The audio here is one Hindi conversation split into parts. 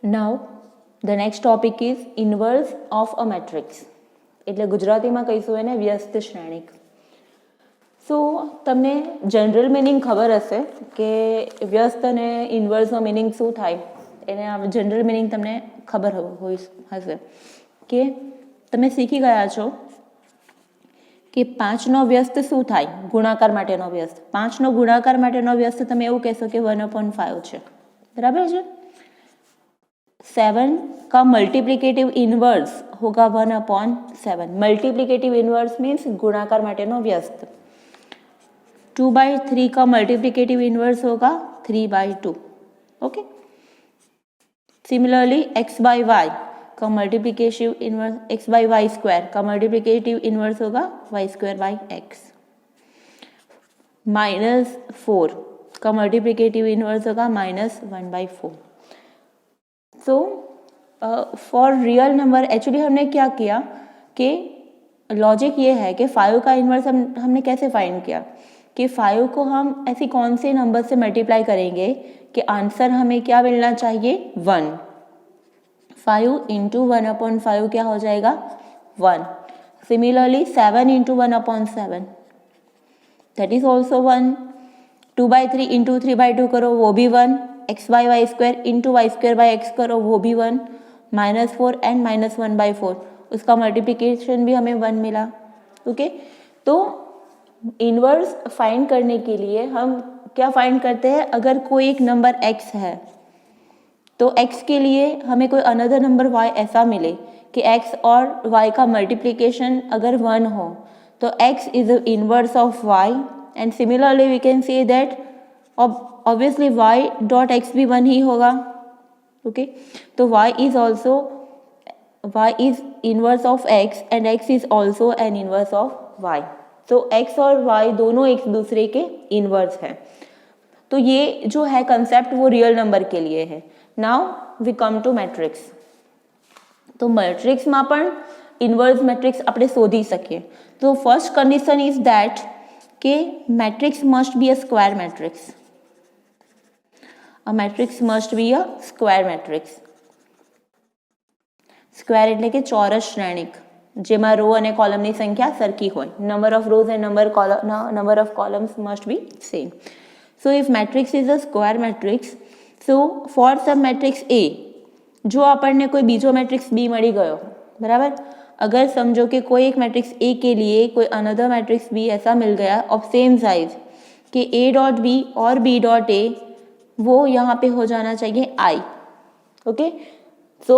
Now the next topic is inverse of a matrix, એટલે ગુજરાતીમાં કહીશું એને વ્યસ્ત શ્રેણિક. સો તમને જનરલ મિનિંગ ખબર હશે કે વ્યસ્ત અને ઇન્વર્સનો મિનિંગ શું થાય, એને જનરલ મિનિંગ તમને ખબર હશે કે તમે શીખી ગયા છો કે 5નો વ્યસ્ત શું થાય, ગુણાકાર માટેનો વ્યસ્ત. 5નો ગુણાકાર માટેનો વ્યસ્ત તમે એવું કહેશો કે 1/5 છે, बराबर है. 7 का मल्टीप्लिकेटिव इनवर्स होगा 1/7. मल्टीप्लिकेटिव इनवर्स मीन्स गुणाकार माटेनो व्यस्त. 2/3 का मल्टीप्लिकेटिव इनवर्स होगा 3/2. ओके. सिमिलरली x/y का मल्टीप्लिकेटिव इनवर्स x/y स्क्वायर का मल्टीप्लिकेटिव इनवर्स होगा y²/x. -4 का मल्टीप्लिकेटिव इनवर्स होगा -1/4. So for real number actually हमने क्या किया कि लॉजिक ये है कि 5 का इन्वर्स हमने कैसे फाइंड किया कि 5 को हम ऐसी कौन से नंबर से मल्टीप्लाई करेंगे कि आंसर हमें क्या मिलना चाहिए 1. 5 × 1/5 क्या हो जाएगा 1. Similarly 7 × 1/7 that is also 1. 2/3 × 3/2 करो वो भी 1. x/y स्क्वायर × y²/x करो वो भी 1. -4 एंड -1/4 उसका मल्टीप्लिकेशन भी हमें 1 मिला. ओके. तो इनवर्स फाइंड करने के लिए हम क्या फाइंड करते हैं, अगर कोई एक नंबर x है तो x के लिए हमें कोई अनदर नंबर y ऐसा मिले कि x और y का मल्टीप्लिकेशन अगर 1 हो तो x is the inverse of y. And similarly we can say that obviously y.x भी 1 ही होगा. ओके. तो y is inverse of x and x is also an inverse of y. तो x और y दोनों एक दूसरे के इनवर्स है. तो ये जो है कंसेप्ट वो रियल नंबर के लिए है. Now we come to matrix. तो मैट्रिक्सમાં પણ ઇન્વર્સ મેટ્રિક્સ આપણે શોધી શકીએ. તો ફર્સ્ટ કન્ડિશન ઇઝ ધેટ કે matrix must be a square matrix. A matrix must be a square matrix. Square એટલે કે ચોરસ શ્રેણિક જેમાં રો અને કોલમની સંખ્યા સરખી હોય. Number of rose and number of columns must be same. So if matrix is a square matrix, so for some matrix A जो આપણને કોઈ બીજો મેટ્રિક્સ B મળી ગયો, બરાબર. अगर समझो कि कोई एक मैट्रिक्स A के लिए कोई अनदर मैट्रिक्स B ऐसा मिल गया ऑफ सेम साइज कि A.B और B.A वो यहाँ पे हो जाना चाहिए I. Okay. So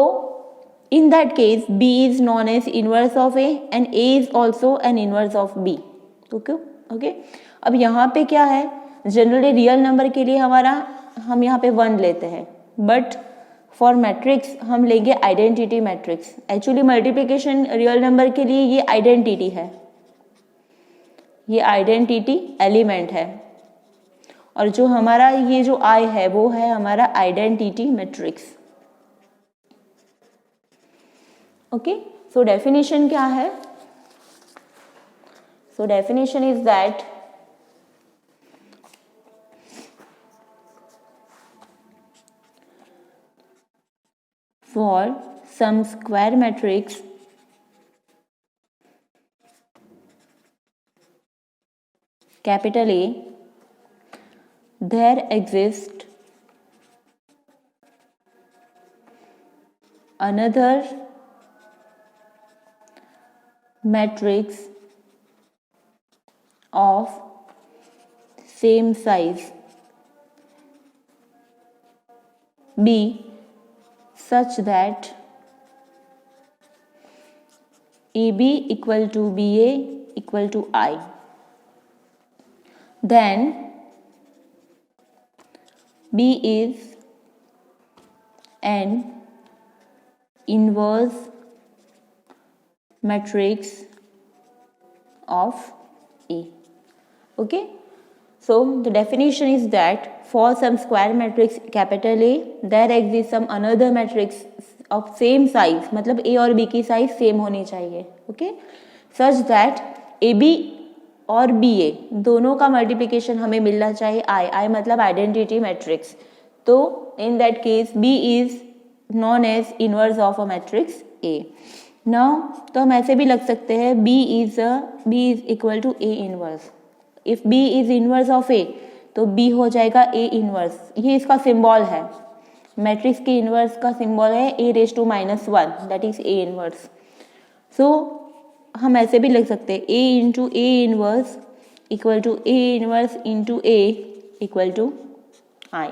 in that case B is known as inverse of A and A is also an inverse of B. Okay. Okay. अब यहाँ पे क्या है, जनरली रियल नंबर के लिए हम यहाँ पे 1 लेते हैं, बट फॉर मैट्रिक्स हम लेंगे identity matrix. Actually multiplication real number के लिए ये आइडेंटिटी है, ये आइडेंटिटी एलिमेंट है, और जो हमारा ये जो I है वो है हमारा identity matrix. Okay. So definition क्या है, so definition is that for some square matrix capital A there exists another matrix of same size B such that AB equal to BA equal to I. Then B is an inverse matrix of A. Okay. So the definition is that for some square matrix capital A there exists some another matrix of same size, मतलब A और B की साइज सेम होनी चाहिए. ओके. सच दैट AB और BA दोनों का मल्टीप्लिकेशन हमें मिलना चाहिए I मतलब आइडेंटिटी मैट्रिक्स. तो in that case B is known as inverse of a matrix A. Now तो हम ऐसे भी लग सकते हैं B is equal to A inverse. If B is inverse of A तो B हो जाएगा A इनवर्स। ये इसका सिंबल है, मैट्रिक्स के इनवर्स का सिंबल है A⁻⁻1 that is A inverse. So हम ऐसे भी लिख सकते हैं A into A inverse equal to A inverse into A equal to I।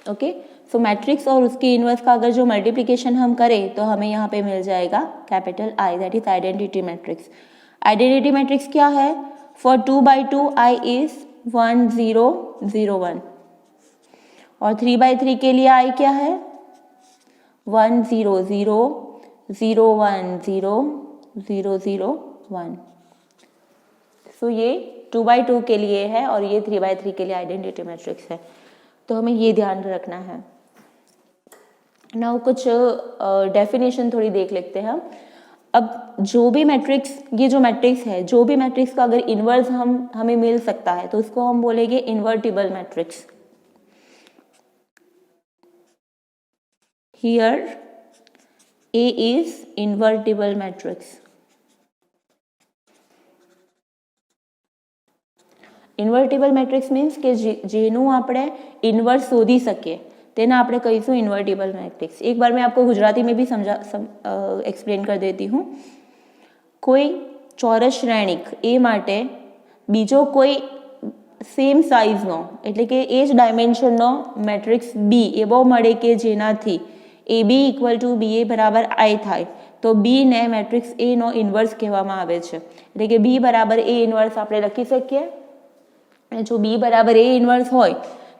Okay, so matrix और उसके इनवर्स का अगर जो मल्टीप्लिकेशन हम करें तो हमें यहाँ पे मिल जाएगा capital I, that is identity matrix. Identity matrix क्या है? फॉर 2/2 I इज 1 0 0 1 और 3/3 के लिए I क्या है? 1 0 0 0 1 0 0 0 1। सो ये 2/2 के लिए है और ये 3/3 के लिए आइडेंटिटी मैट्रिक्स है, तो हमें ये ध्यान रखना है। नाउ कुछ डेफिनेशन थोड़ी देख लेते हैं हम। अब जो भी मैट्रिक्स, ये जो मैट्रिक्स है, जो भी मैट्रिक्स का अगर इन्वर्स हमें मिल सकता है तो उसको हम बोलेंगे invertible matrix. Here A is invertible matrix. Invertible matrix means કે જેનું આપણે ઇન્વર્સ શોધી શકીએ તેને આપણે કહીશું ઇન્વર્ટિબલ मैट्रिक्स। एक बार मैं आपको गुजराती में भी एक्सप्लेन कर देती हूँ। कोई ચોરસ શ્રેણિક A માટે બીજો કોઈ સેમ સાઇઝનો એટલે કે એ જ ડાયમેન્શનનો મેટ્રિક્સ B એવો મળે કે જેનાથી AB ઇક્વલ ટુ BA બરાબર I થાય તો B ને મેટ્રિક્સ A નો ઇન્વર્સ કહેવામાં આવે છે। એટલે કે B બરાબર A ઇન્વર્સ આપણે લખી શકીએ। અને જો B બરાબર A ઇન્વર્સ હોય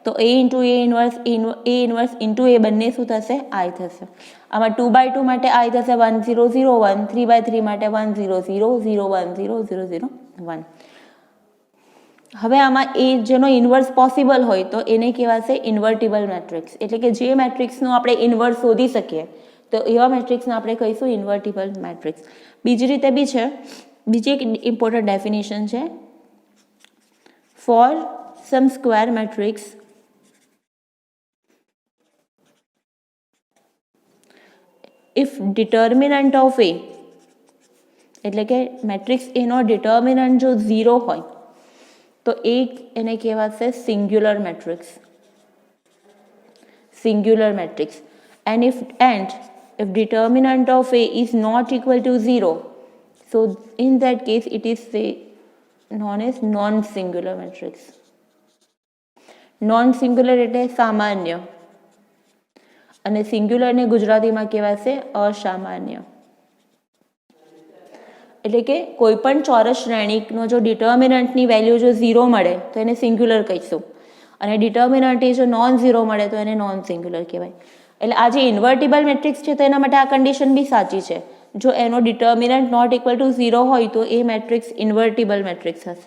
તો A into A inverse into A બંને શું થશે? I થશે। આમાં 2/2 માટે I થશે 1 0 0 1, 3/3 માટે 1 0 0 0 1 0 0 0 1। હવે આમાં એ જેનો ઇન્વર્સ પોસિબલ હોય તો એને કહેવાશે ઇન્વર્ટિબલ મેટ્રિક્સ। એટલે કે જે મેટ્રિક્સનો આપણે ઇન્વર્સ શોધી શકીએ તો એવા મેટ્રિક્સને આપણે કહીશું ઇન્વર્ટિબલ મેટ્રિક્સ। બીજી રીતે બી છે, બીજી એક ઇમ્પોર્ટન્ટ ડેફિનેશન છે, for some square matrix if determinant of A એટલે કે મેટ્રિક્સ એનો ડિટર્મિનન્ટ જો 0 હોય તો એક એને કહેવાશે singular matrix, singular matrix. And if determinant of A is not equal to 0, so in that case it is known as non-singular matrix। non-singular એટલે સામાન્ય અને સિંગ્યુલર ને ગુજરાતીમાં કહેવાશે અસામાન્ય। એટલે કે કોઈ પણ ચોરસ શ્રેણિકનો જો ડિટર્મિનન્ટની વેલ્યુ જો 0 મળે તો એને સિંગ્યુલર કહીશું અને ડિટર્મિનન્ટ એ જો નોન 0 મળે તો એને નોન સિંગ્યુલર કહેવાય। એટલે આ જે ઇન્વર્ટિબલ મેટ્રિક્સ છે તો એના માટે આ કન્ડિશન બી સાચી છે। જો એનો ડિટર્મિનન્ટ નોટ ઇક્વલ ટુ 0 હોય તો એ મેટ્રિક્સ ઇન્વર્ટિબલ મેટ્રિક્સ હશે।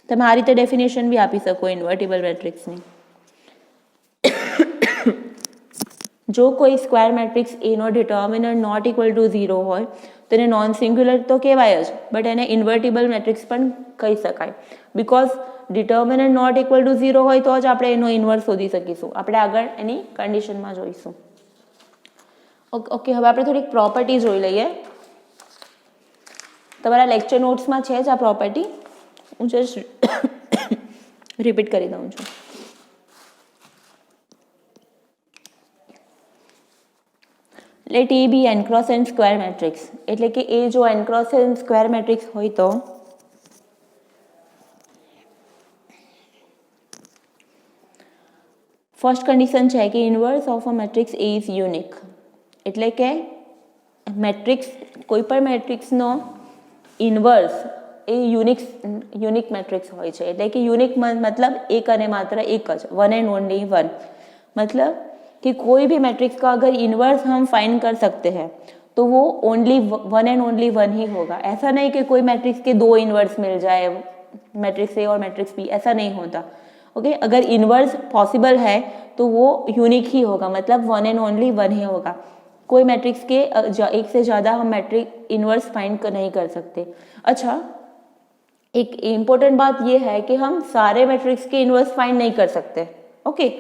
તમે આ રીતે ડેફિનેશન બી આપી શકો ઇન્વર્ટિબલ મેટ્રિક્સની। જો કોઈ સ્ક્વેર મેટ્રિક્સ એનો ડિટર્મિનન્ટ નોટ ઇક્વલ ટુ 0 હોય તો એને નોન સિંગ્યુલર તો કહેવાય જ, બટ એને ઇન્વર્ટિબલ મેટ્રિક્સ પણ કહી શકાય। Because determinant not equal to 0 હોય તો જ આપણે એનો ઇન્વર્સ શોધી શકીશું। આપણે આગળ એની કન્ડિશનમાં જોઈશું। ઓકે, હવે આપણે થોડીક પ્રોપર્ટી જોઈ લઈએ। તમારા લેક્ચર નોટ્સમાં છે જ આ પ્રોપર્ટી, હું જસ્ટ રિપીટ કરી દઉં છું। Let A be n cross n square matrix, એટલે કે એ જો n cross n square matrix હોય તો ફર્સ્ટ કન્ડિશન છે કે inverse of a matrix A is unique. એટલે કે મેટ્રિક્સ, કોઈ પણ મેટ્રિક્સનો ઇન્વર્સ એ યુનિક મેટ્રિક્સ હોય છે। એટલે કે યુનિક मतलब एक અને માત્ર એક જ, वन एंड ओनली वन। मतलब कि कोई भी मैट्रिक्स का अगर इन्वर्स हम फाइंड कर सकते हैं तो वो only one and only one ही होगा। ऐसा नहीं कि कोई मैट्रिक्स के 2 इन्वर्स मिल जाए, मैट्रिक्स ए और मैट्रिक्स बी, ऐसा नहीं होता। ओके, अगर इन्वर्स पॉसिबल है तो वो यूनिक ही होगा, मतलब वन एंड ओनली वन ही होगा। कोई मैट्रिक्स के एक से ज़्यादा हम मैट्रिक इन्वर्स फाइंड नहीं कर सकते। अच्छा, एक इम्पोर्टेंट बात ये है कि हम सारे मैट्रिक्स के इन्वर्स फाइंड नहीं कर सकते। ओके,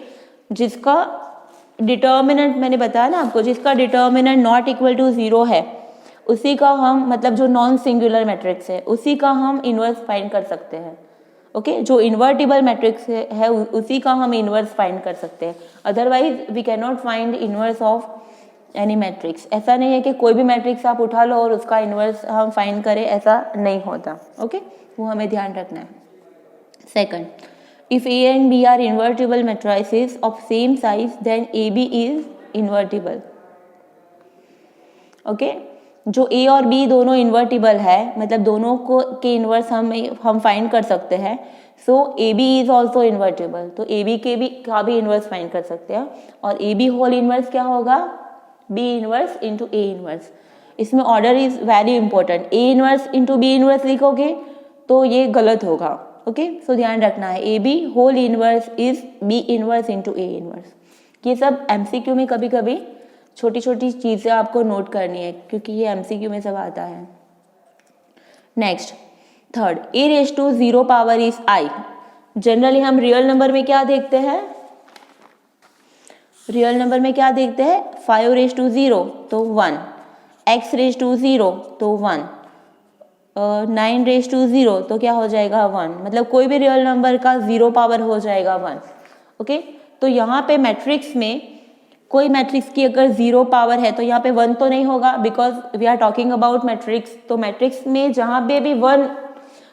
जिसका डिटर्मिनेंट मैंने बताया ना आपको, जिसका डिटर्मिनेंट नॉट इक्वल टू 0 है उसी का हम, मतलब जो नॉन सिंगुलर मैट्रिक्स है उसी का हम इन्वर्स फाइंड कर सकते हैं। ओके, जो इन्वर्टिबल मैट्रिक्स है उसी का हम इन्वर्स फाइंड कर सकते हैं। Otherwise we can not find inverse of any matrix. ऐसा नहीं है कि कोई भी मैट्रिक्स आप उठा लो और उसका इन्वर्स हम फाइंड करें, ऐसा नहीं होता। ओके, वो हमें ध्यान रखना है। Second, if A and B are invertible matrices of same size then AB is invertible। Okay, जो A और B दोनों इन्वर्टिबल है, मतलब दोनों को के इन्वर्स हम फाइंड कर सकते हैं, सो AB इज ऑल्सो इन्वर्टिबल। तो AB के भी का भी इन्वर्स फाइंड कर सकते हैं, और AB होल इन्वर्स क्या होगा, B inverse into A inverse. इसमें order is very important, A inverse into B inverse लिखोगे तो ये गलत होगा। ओके, सो ध्यान रखना है, AB whole inverse is B inverse into A inverse. ये सब MCQ में कभी कभी छोटी छोटी चीज़ें आपको नोट करनी है, क्योंकि ये MCQ में सब आता है। Next, third, A raise to 0 power is I। Generally हम रियल नंबर में क्या देखते हैं, रियल नंबर में क्या देखते हैं, 5 रेज टू 0 तो 1, x रेज टू 0 तो 1, 9 रेज टू 0 तो क्या हो जाएगा 1, मतलब कोई भी रियल नंबर का 0 पावर हो जाएगा 1। ओके, तो यहाँ पे मैट्रिक्स में कोई मैट्रिक्स की अगर 0 पावर है तो यहाँ पे 1 तो नहीं होगा, because we are talking about matrix. तो मैट्रिक्स में जहाँ पे भी 1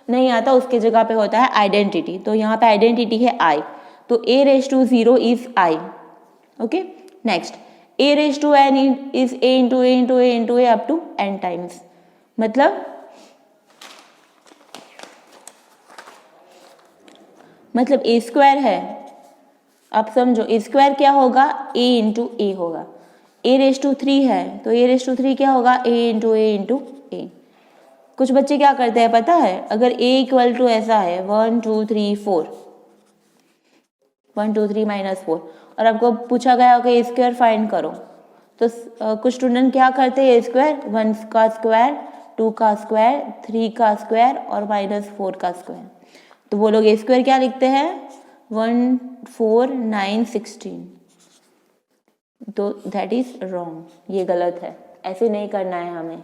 नहीं आता उसके जगह पे होता है आइडेंटिटी, तो यहाँ पे आइडेंटिटी है I, तो A raise to 0 is I। Okay, next, A raise to n is A into A into A into A up to n times. मतलब A स्क्वायर है, आप समझो, A स्क्वायर क्या होगा, A इंटू A होगा। A रेज टू 3 है तो A रेज टू 3 क्या होगा, A into A into A। कुछ बच्चे क्या करते हैं पता है, अगर A इक्वल टू ऐसा है 1 2 3 4, 1 2 3 माइनस 4, और आपको पूछा गया हो कि A स्क्वायर फाइंड करो, तो कुछ स्टूडेंट क्या करते हैं, A स्क्वायर 1 का स्क्वायर, 2 का स्क्वायर, 3 का स्क्वायर और माइनस 4 का स्क्वायर। तो वो लोग A स्क्वायर क्या लिखते हैं, 1 4 9 16। तो दैट इज रॉन्ग, ये गलत है, ऐसे नहीं करना है हमें।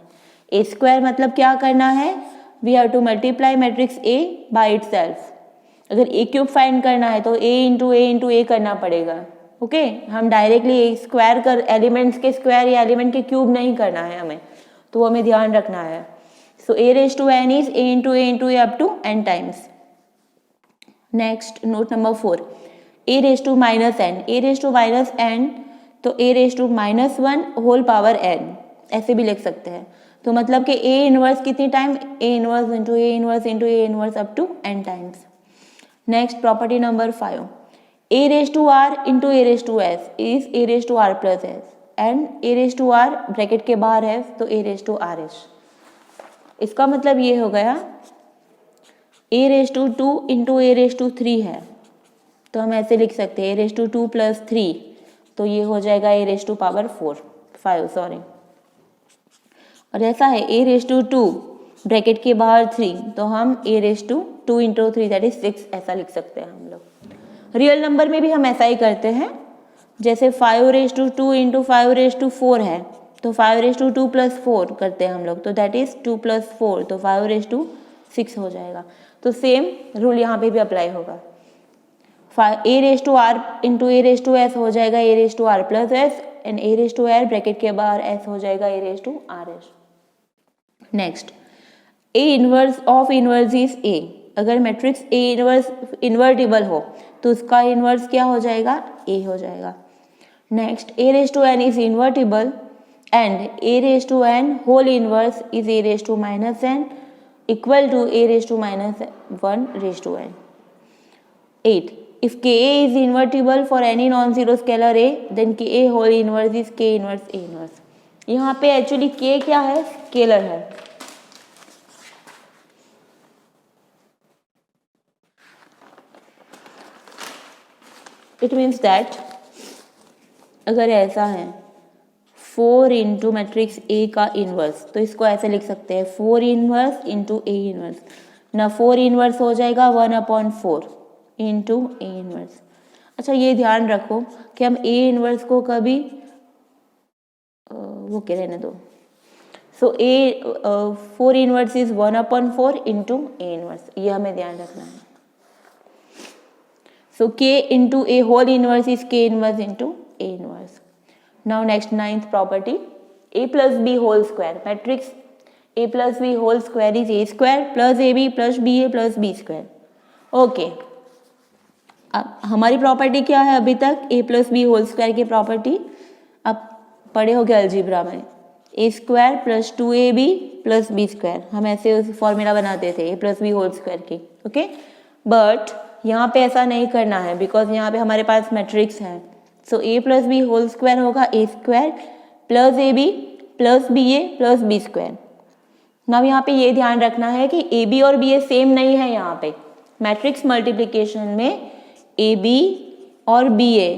A स्क्वायर मतलब क्या करना है, we have to multiply matrix A by itself. अगर A क्यूब फाइंड करना है तो A इंटू A करना पड़ेगा। ओके, हम डायरेक्टली A स्क्वायर कर एलिमेंट्स के स्क्वायर या एलिमेंट के क्यूब नहीं करना है हमें, तो वो हमें ध्यान रखना है। So A raise to n is A into A up to n times. Next, note number 4, A raise to minus n, A raise to minus n तो A raise to minus 1 whole power n, ऐसे भी लिख सकते हैं। तो मतलब कि A इनवर्स कितनी time, A inverse into A inverse into A inverse up to n times. Next, property number 5, A raise to r into A raise to s is A raise to r plus s, and A raise to r bracket के बाहर है तो A raise to r s। इसका मतलब ये हो गया A raise to 2 into A raise to 3 है, तो हम ऐसे लिख सकते हैं A रेज टू 2 प्लस 3, तो ये हो जाएगा A raise to power 5 sorry. और ऐसा है A रेज टू 2 ब्रैकेट के बाहर 3, तो हम A raise to 2 into 3 that is 6, ऐसा लिख सकते हैं हम लोग। रियल नंबर में भी हम ऐसा ही करते हैं, जैसे 5 raise to 2 into 5 raise to 4 है, तो 5 रेज टू 2 प्लस 4 करते हैं हम लोग, तो दैट इज 2 प्लस 4, तो 5 रेज टू 6 हो जाएगा। तो सेम रूल यहाँ पे भी अप्लाई होगा। A raise to r into A raise to s हो जाएगा A raise to r plus s, and A raise to r bracket के बाहर s हो जाएगा A raise to r s। Next, A inverse of inverse is A। अगर मैट्रिक्स A इनवर्स इन्वर्टिबल हो तो उसका इनवर्स क्या हो जाएगा, A हो जाएगा। Next, A raise to n is invertible and A raise to n whole inverse is A raise to minus n equal to A raised to minus 1 raised to n. 8. If Ka is invertible for any non-zero scalar A, then Ka whole inverse is K inverse A inverse. यहाँ पे एक्चुअली K क्या है, स्केलर है। It means that अगर ऐसा है 4 इंटू मैट्रिक्स A का इनवर्स, तो इसको ऐसे लिख सकते हैं 4 इनवर्स इंटू A इनवर्स, ना 4 इनवर्स हो जाएगा 1/4 इंटू A इनवर्स। अच्छा, ये ध्यान रखो कि हम ए इनवर्स को कभी वो क्या रहने दो, सो ए 4 inverse is 1/4 into A inverse, ये हमें ध्यान रखना है. So k into a whole inverse is k inverse into a inverse. Now next, ninth property, a plus b whole square. Matrix a plus b whole square is a square plus ab plus ba plus b square. Okay. अब हमारी प्रॉपर्टी क्या है अभी तक, a plus b whole square की प्रॉपर्टी अब पढ़े हो गए अलजेब्रा में, a square plus 2ab plus b square. हम ऐसे फॉर्मूला बनाते थे a plus b whole square की. ओके, बट यहाँ पे ऐसा नहीं करना है बिकॉज यहाँ पे हमारे पास मैट्रिक्स है. So a plus B whole square होगा a square plus A B plus B A plus B square. Now यहाँ पे ये ध्यान रखना है कि ए बी और बी ए सेम नहीं है. यहाँ पे मैट्रिक्स मल्टीप्लिकेशन में ए बी और B A,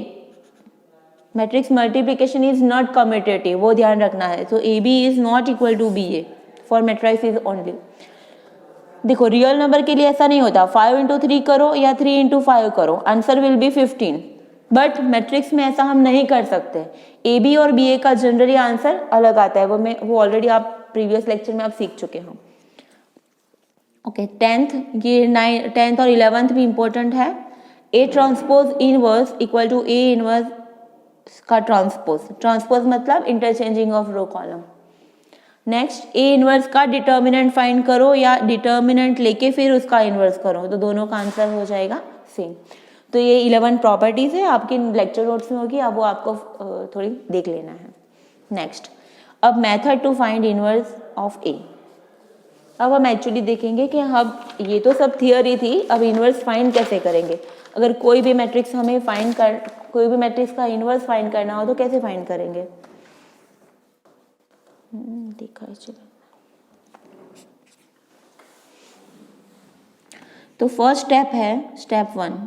matrix multiplication is not commutative, वो ध्यान रखना है. So A B is not equal to B A for matrix only. देखो रियल नंबर के लिए ऐसा नहीं होता, 5 इंटू 3 करो या 3 इंटू 5 करो, answer will be 15. But matrix में ऐसा हम नहीं कर सकते. ए बी और बी ए का जनरली आंसर अलग आता है, वो ऑलरेडी आप प्रीवियस लेक्चर में आप सीख चुके हो. ओके, 10th और 11th भी इंपॉर्टेंट है. A transpose inverse equal to A inverse का ट्रांसपोज मतलब interchanging of row column. Next, A inverse का डिटर्मिनेंट फाइंड करो या डिटर्मिनेंट लेके फिर उसका इनवर्स करो, तो दोनों का आंसर हो जाएगा सेम. तो ये 11 प्रॉपर्टीज है, आपके लेक्चर नोट्स में होगी, अब वो आपको थोड़ी देख लेना है. नेक्स्ट, अब method to find inverse of A. अब हम एक्चुअली देखेंगे कि अब ये तो सब थियोरी थी, अब इनवर्स फाइंड कैसे करेंगे. अगर कोई भी मैट्रिक्स हमें कोई भी मैट्रिक्स का इनवर्स फाइंड करना हो तो कैसे फाइंड करेंगे, देखा है. चलो, तो फर्स्ट स्टेप है स्टेप 1.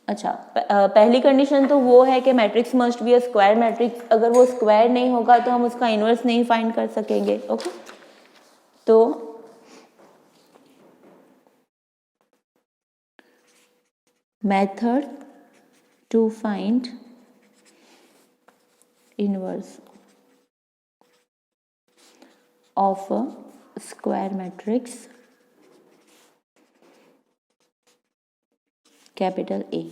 अच्छा, पहली कंडीशन तो वो है कि matrix must be a square matrix. अगर वो स्क्वायर नहीं होगा तो हम उसका इनवर्स नहीं फाइंड कर सकेंगे. ओके, तो method to find inverse of a square matrix capital A.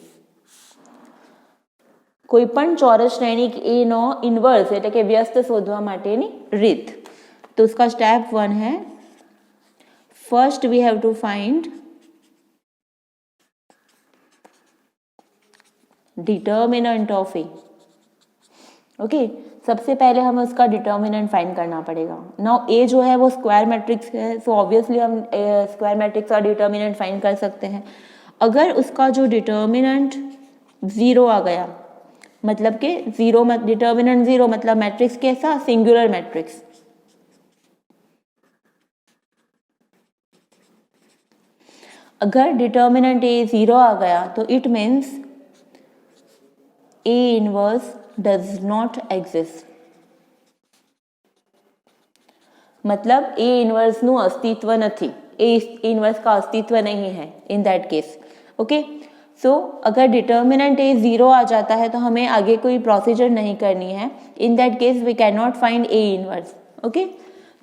કોઈપણ ચોરસ શ્રેણિક A નો ઇન્વર્સ એટલે કે વ્યસ્ત શોધવા માટેની રીત. તો उसका स्टेप 1 है, first we have to find determinant of A. Okay, सबसे पहले हमें उसका डिटर्मिनेंट फाइंड करना पड़ेगा. नाउ ए जो है वो स्क्वायर मैट्रिक्स है, सो ऑब्वियसली हम स्क्वायर मैट्रिक्स का डिटर्मिनेंट फाइंड कर सकते हैं. अगर उसका जो डिटर्मिनेंट 0 आ गया, मतलब कि डिटर्मिनेंट 0 मतलब मैट्रिक्स कैसा, सिंगुलर मैट्रिक्स. अगर डिटर्मिनेंट ए 0 आ गया तो it means A inverse does not exist. मतलब ए इनवर्स નું अस्तित्व નથી, ए इनवर्स का अस्तित्व नहीं है इन दैट केस. ओके, सो अगर डिटर्मिनेंट ए 0 आ जाता है तो हमें आगे कोई प्रोसीजर नहीं करनी है. In that case we can not find A inverse. Okay,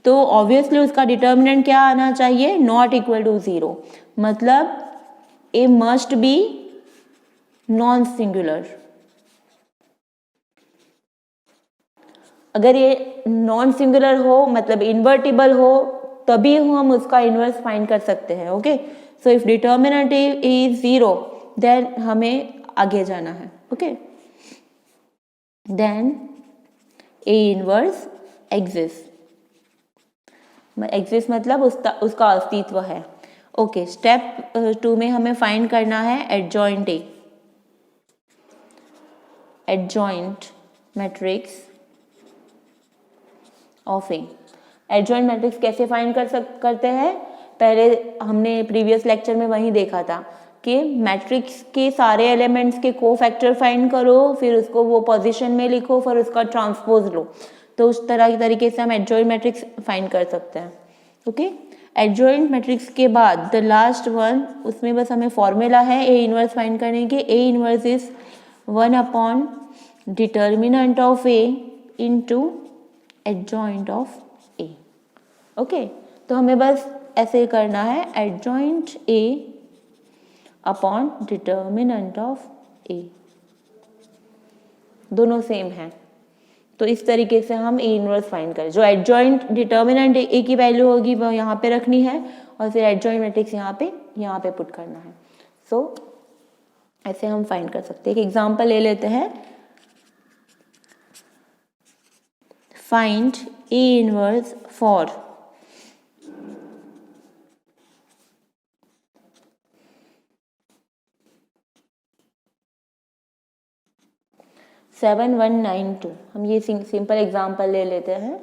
तो ऑब्वियसली उसका डिटर्मिनेंट क्या आना चाहिए, नॉट इक्वल टू 0, मतलब A must be non singular. अगर ये नॉन सिंगुलर हो मतलब इन्वर्टिबल हो तभी हम उसका इनवर्स फाइंड कर सकते हैं. Okay, so if determinant is 0 then हमें आगे जाना है. Okay, then A inverse exist. Exist मतलब उसका अस्तित्व है. ओके, स्टेप 2 में हमें फाइंड करना है adjoint A. Adjoint matrix of A. Adjoint matrix कैसे फाइंड करते हैं, पहले हमने प्रीवियस लेक्चर में वही देखा था कि मैट्रिक्स के सारे एलिमेंट्स के कोफैक्टर फाइंड करो, फिर उसको वो पोजीशन में लिखो, फिर उसका ट्रांसपोज लो. तो उस तरह की तरीके से हम एडजॉइंट मैट्रिक्स फाइंड कर सकते हैं. ओके, एडजॉइंट मैट्रिक्स के बाद द लास्ट वन, उसमें बस हमें फॉर्मूला है ए इनवर्स फाइंड करने के. A inverse is 1 upon determinant of A into adjoint of A. Okay, तो हमें बस ऐसे करना है, adjoint A upon determinant of A, दोनों सेम हैं. तो इस तरीके से हम ए इनवर्स फाइंड करें. जो एडजॉइंट डिटर्मिनेंट ए की वैल्यू होगी वो यहाँ पे रखनी है और फिर एडजॉइंट मैट्रिक्स यहाँ पे पुट करना है. सो ऐसे हम फाइंड कर सकते हैं. एक एग्जांपल ले लेते हैं. Find A inverse for 7192. हम ये सिंपल एग्जांपल ले लेते हैं.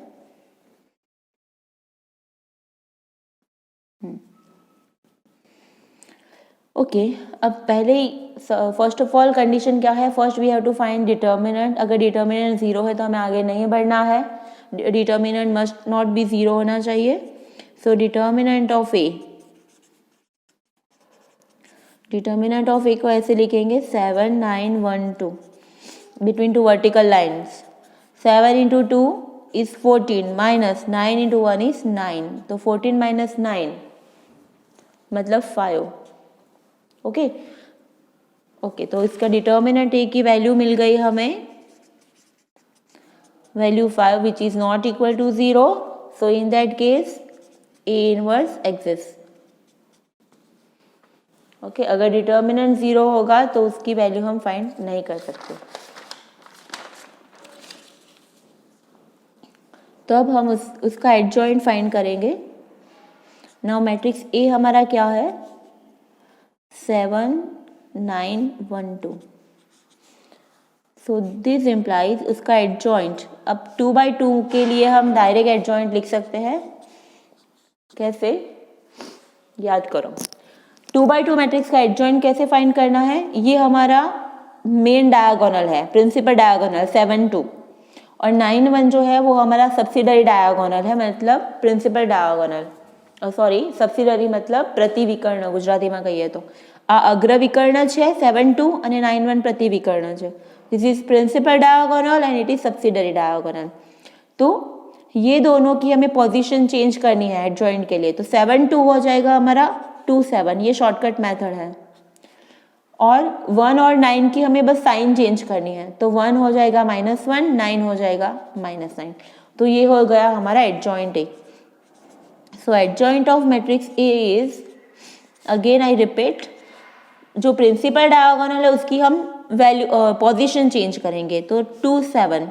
ओके, अब पहले ही फर्स्ट ऑफ ऑल कंडीशन क्या है, first we have to find determinant. अगर डिटर्मिनेंट 0 है तो हमें आगे नहीं बढ़ना है. डिटर्मिनेंट मस्ट नॉट बी 0 होना चाहिए. सो डिटर्मिनेंट ऑफ ए को ऐसे लिखेंगे 7912 between two vertical lines. 7 into 2 is 14 minus 9 into 1 is 9. तो 14 minus 9 मतलब 5. ओके, तो इसका डिटर्मिनेंट ए की वैल्यू मिल गई हमें, value 5 which is not equal to 0. So in that case A inverse exist. Okay, अगर डिटर्मिनेंट 0 होगा तो उसकी वैल्यू हम फाइंड नहीं कर सकते. तो अब हम उसका एडजॉइंट फाइंड करेंगे. नाउ मैट्रिक्स ए हमारा क्या है, 7912. सो दिस इम्प्लाइज उसका एडजॉइंट. अब 2/2 के लिए हम डायरेक्ट एडजॉइंट लिख सकते हैं. कैसे, याद करो. 2/2 मैट्रिक्स का एडजॉइंट कैसे फाइंड करना है. ये हमारा मेन डायगोनल है, प्रिंसिपल डायगोनल 7-2, और 9-1 जो है वो हमारा सब्सिडरी डायगोनल है, मतलब प्रिंसिपल डायगोनल. सॉरी, सब्सिडरी मतलब प्रतिविकर्ण ગુજરાતીમાં કહીએ તો. આ અગ્રવિકર્ણ છે 7-2 અને 9-1 प्रतिविकर्ण છે. This is principal diagonal and it is subsidiary diagonal. तो ये दोनों की हमें पोजीशन चेंज करनी है एडजॉइंट के लिए. तो 7-2 हो जाएगा हमारा 2-7, ये शॉर्टकट मेथड है. और 1 और 9 की हमें बस साइन चेंज करनी है. तो 1 हो जाएगा -1, 9 हो जाएगा -9. तो ये हो गया हमारा adjoint A. So adjoint of matrix A is, again I repeat, जो प्रिंसिपल डायगोनल है उसकी हम वैल्यू पोजीशन चेंज करेंगे. तो 2-7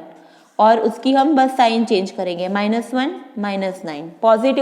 और उसकी हम बस साइन चेंज करेंगे, -1 -9. पॉजिटिव